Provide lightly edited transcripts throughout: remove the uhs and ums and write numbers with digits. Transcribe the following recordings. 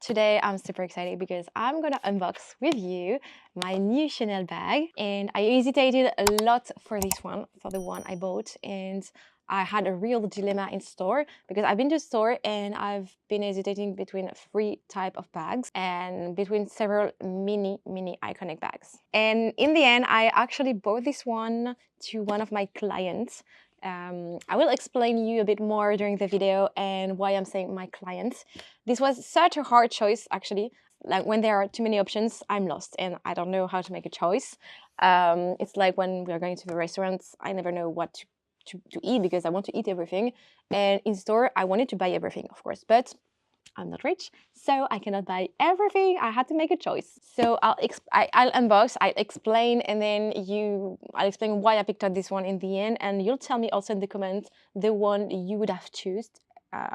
Today I'm super excited because I'm gonna unbox with you my new Chanel bag, and I hesitated a lot for this one, for the one I bought, and I had a real dilemma in store because I've been to store and I've been hesitating between three type of bags and between several mini iconic bags. And in the end, I actually bought this one to one of my clients. I will explain you a bit more during the video and why I'm saying my clients. This was such a hard choice, actually. Like when there are too many options, I'm lost and I don't know how to make a choice. It's like when we're going to the restaurants, I never know what to eat because I want to eat everything. And in store, I wanted to buy everything, of course, but I'm not rich, so I cannot buy everything. I had to make a choice. So I'll unbox, I'll explain, and then I'll explain why I picked up this one in the end, and you'll tell me also in the comments the one you would have chosen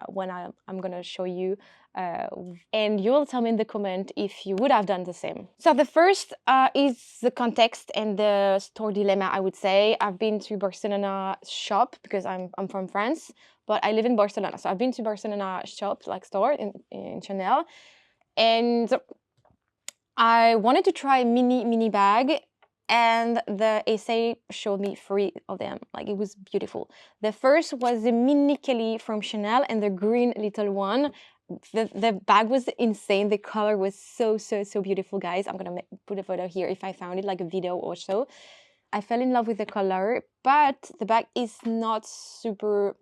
when I'm gonna show you, and you will tell me in the comment if you would have done the same. So the first is the context and the store dilemma, I would say. I've been to Barcelona shop because I'm from France, but I live in Barcelona. So I've been to Barcelona shop, like store in Chanel, and I wanted to try mini bag, and the essay showed me three of them. Like, it was beautiful. The first was the mini Kelly from Chanel and the green little one. The bag was insane. The color was so beautiful, guys. I'm gonna put a photo here if I found it, like a video or so. I fell in love with the color, but the bag is not super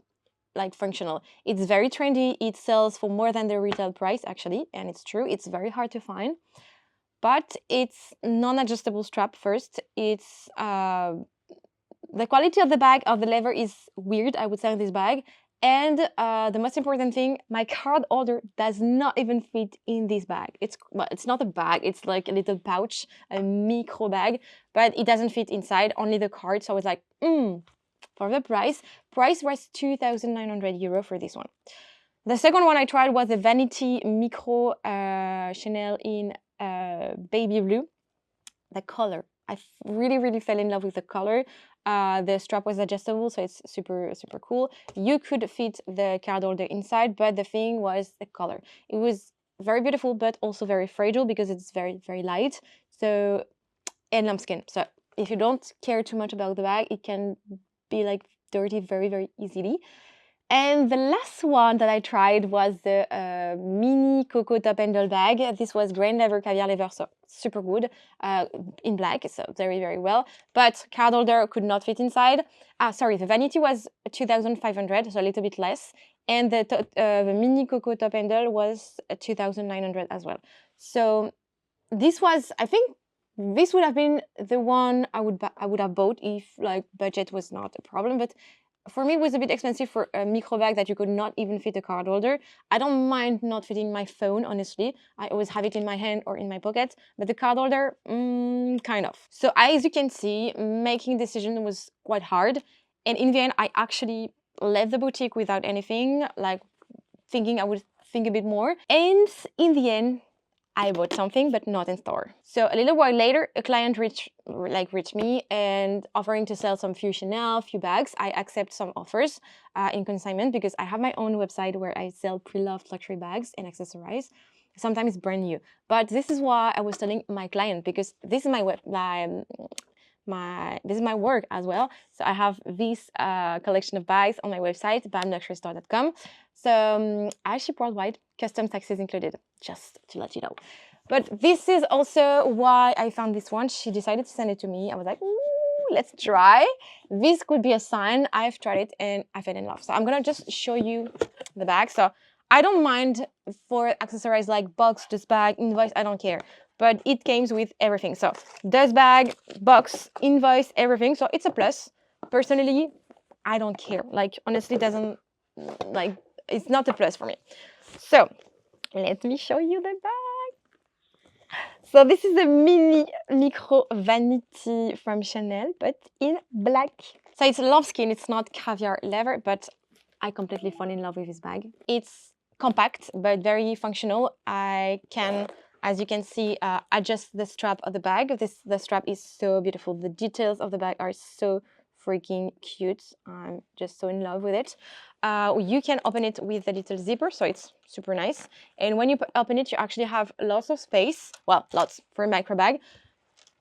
like functional. It's very trendy. It sells for more than the retail price, actually, and it's true. It's very hard to find. But it's non-adjustable strap first. It's the quality of the bag, of the leather, is weird, I would say, on this bag. And the most important thing, my card holder does not even fit in this bag. It's not a bag, it's like a little pouch, a micro bag, but it doesn't fit inside, only the card. So I was like, for the price was 2,900 euro for this one. The second one I tried was the Vanity Micro Chanel in baby blue. The color, I really fell in love with the color. The strap was adjustable, so it's super cool. You could fit the card holder inside, but the thing was the color. It was very beautiful, but also very fragile because it's very light. So, and lambskin. So if you don't care too much about the bag, it can be like dirty very easily. And the last one that I tried was the mini Coco top handle bag. This was grain leather, caviar leather, so super good, in black, so very well. But card holder could not fit inside. Sorry, the Vanity was 2,500, so a little bit less. And the mini Coco top handle was 2,900 as well. So this was, I think, this would have been the one I would have bought if like budget was not a problem. But for me, it was a bit expensive for a micro bag that you could not even fit a card holder. I don't mind not fitting my phone, honestly. I always have it in my hand or in my pocket, but the card holder, kind of. So as you can see, making decision was quite hard. And in the end, I actually left the boutique without anything, like thinking I would think a bit more. And in the end, I bought something, but not in store. So a little while later, a client reached me and offering to sell some few Chanel, few bags. I accept some offers in consignment because I have my own website where I sell pre-loved luxury bags and accessories, sometimes brand new. But this is why I was telling my client, because this is this is my work as well. So I have this collection of bags on my website, bamluxurystore.com. So I ship worldwide, custom taxes included, just to let you know. But this is also why I found this one. She decided to send it to me. I was like, ooh, let's try. This could be a sign. I've tried it and I fell in love. So I'm gonna just show you the bag. So I don't mind for accessories like box, dust bag, invoice, I don't care. But it came with everything. So dust bag, box, invoice, everything. So it's a plus. Personally, I don't care. Like, honestly, doesn't, like, it's not a plus for me. So let me show you the bag. So this is a mini micro Vanity from Chanel, but in black. So it's lambskin, it's not caviar leather, but I completely fell in love with this bag. It's compact, but very functional. I can, as you can see, adjust the strap of the bag. The strap is so beautiful. The details of the bag are so freaking cute. I'm just so in love with it. You can open it with a little zipper, so it's super nice. And when you open it, you actually have lots of space. Well, lots for a micro bag.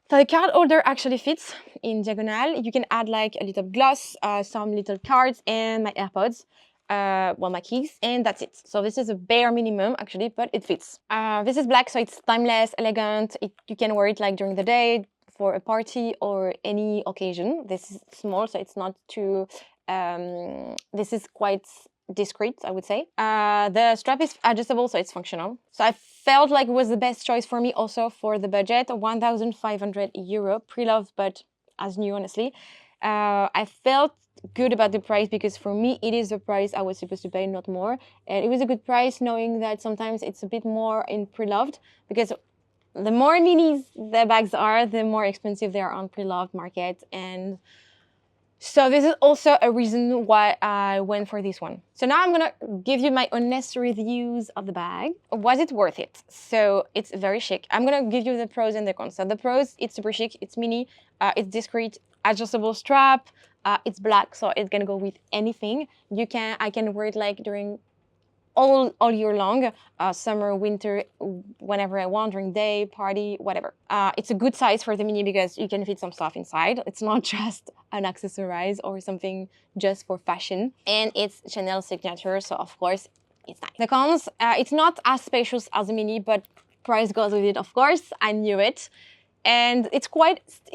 The card holder actually fits in diagonal. You can add like a little gloss, some little cards, and my AirPods. Well, my keys, and that's it. So this is a bare minimum actually, but it fits. This is black, so it's timeless, elegant. You can wear it like during the day, for a party or any occasion. This is small, so it's not too, this is quite discreet, I would say. The strap is adjustable, so it's functional. So I felt like it was the best choice for me also for the budget, 1,500 euro, pre-loved, but as new, honestly. I felt good about the price because for me, it is the price I was supposed to pay, not more. And it was a good price knowing that sometimes it's a bit more in pre-loved because the more minis the bags are, the more expensive they are on pre-loved market. And so this is also a reason why I went for this one. So now I'm gonna give you my honest reviews of the bag. Was it worth it? So it's very chic. I'm gonna give you the pros and the cons. So the pros, it's super chic, it's mini, it's discreet, adjustable strap, it's black, so it's gonna go with anything. I can wear it like during all year long, summer, winter, whenever I want, during day, party, whatever. It's a good size for the mini because you can fit some stuff inside. It's not just an accessorize or something just for fashion. And it's Chanel signature, so of course, it's nice. The cons, it's not as spacious as a mini, but price goes with it, of course. I knew it. And it's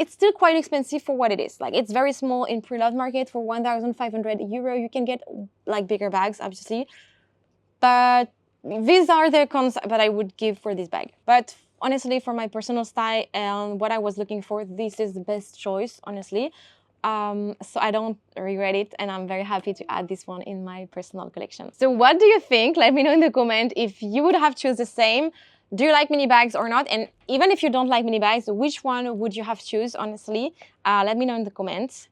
still quite expensive for what it is. Like, it's very small in pre-loved market. For 1,500 euro, you can get like bigger bags, obviously. But these are the cons that I would give for this bag. But honestly, for my personal style and what I was looking for, this is the best choice, honestly. So I don't regret it, and I'm very happy to add this one in my personal collection. So what do you think? Let me know in the comment if you would have chosen the same. Do you like mini bags or not? And even if you don't like mini bags, which one would you have choose, honestly? Let me know in the comments.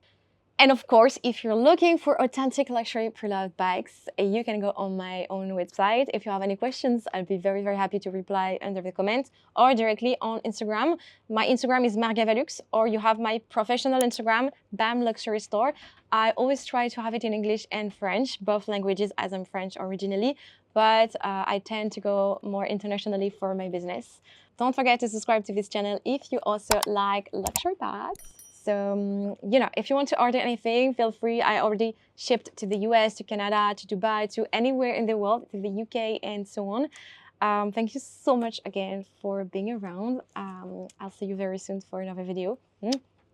And of course, if you're looking for authentic luxury pre-loved bags, you can go on my own website. If you have any questions, I'll be very, very happy to reply under the comments or directly on Instagram. My Instagram is margavalux, or you have my professional Instagram, Bam Luxury Store. I always try to have it in English and French, both languages, as I'm French originally, but I tend to go more internationally for my business. Don't forget to subscribe to this channel if you also like luxury bags. So, you know, if you want to order anything, feel free. I already shipped to the US, to Canada, to Dubai, to anywhere in the world, to the UK, and so on. Thank you so much again for being around. I'll see you very soon for another video.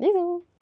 Bisous!